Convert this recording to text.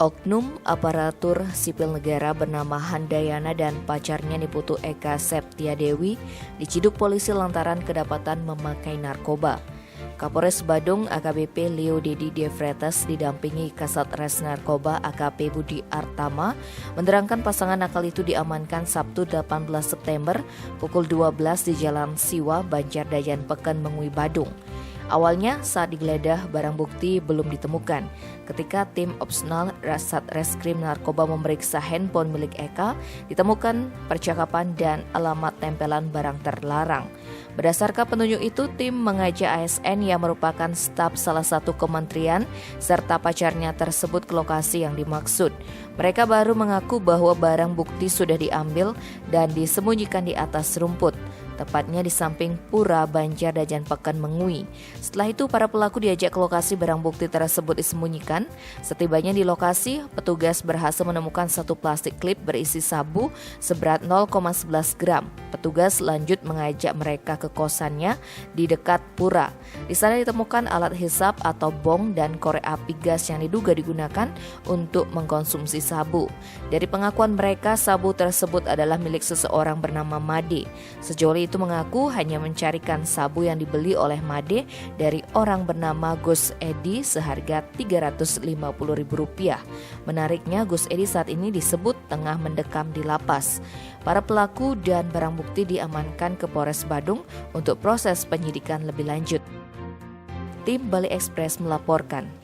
Oknum aparatur sipil negara bernama Handayana dan pacarnya Niputu Eka Septiadewi diciduk polisi lantaran kedapatan memakai narkoba. Kapolres Badung AKBP Leo Dedi Devretas didampingi Kasat Res Narkoba AKP Budi Artama menerangkan pasangan nakal itu diamankan Sabtu 18 September pukul 12 di Jalan Siwa, Banjardayan Peken, Mengui, Badung. Awalnya saat digeledah barang bukti belum ditemukan. Ketika tim opsional Satreskrim Narkoba memeriksa handphone milik Eka, ditemukan percakapan dan alamat tempelan barang terlarang. Berdasarkan petunjuk itu, tim mengajak ASN yang merupakan staf salah satu kementerian serta pacarnya tersebut ke lokasi yang dimaksud. Mereka baru mengaku bahwa barang bukti sudah diambil dan disembunyikan di atas rumput, tepatnya di samping Pura Banjardayan Peken, Mengui. Setelah itu para pelaku diajak ke lokasi barang bukti tersebut disembunyikan. Setibanya di lokasi, petugas berhasil menemukan satu plastik klip berisi sabu seberat 0,11 gram. Petugas lanjut mengajak mereka ke kosannya di dekat Pura. Di sana ditemukan alat hisap atau bong dan korek api gas yang diduga digunakan untuk mengkonsumsi sabu. Dari pengakuan mereka, sabu tersebut adalah milik seseorang bernama Made. Sejoli itu mengaku hanya mencarikan sabu yang dibeli oleh Made dari orang bernama Gus Edi seharga Rp350.000. Menariknya, Gus Edi saat ini disebut tengah mendekam di lapas. Para pelaku dan barang bukti diamankan ke Polres Badung untuk proses penyidikan lebih lanjut. Tim Bali Express melaporkan.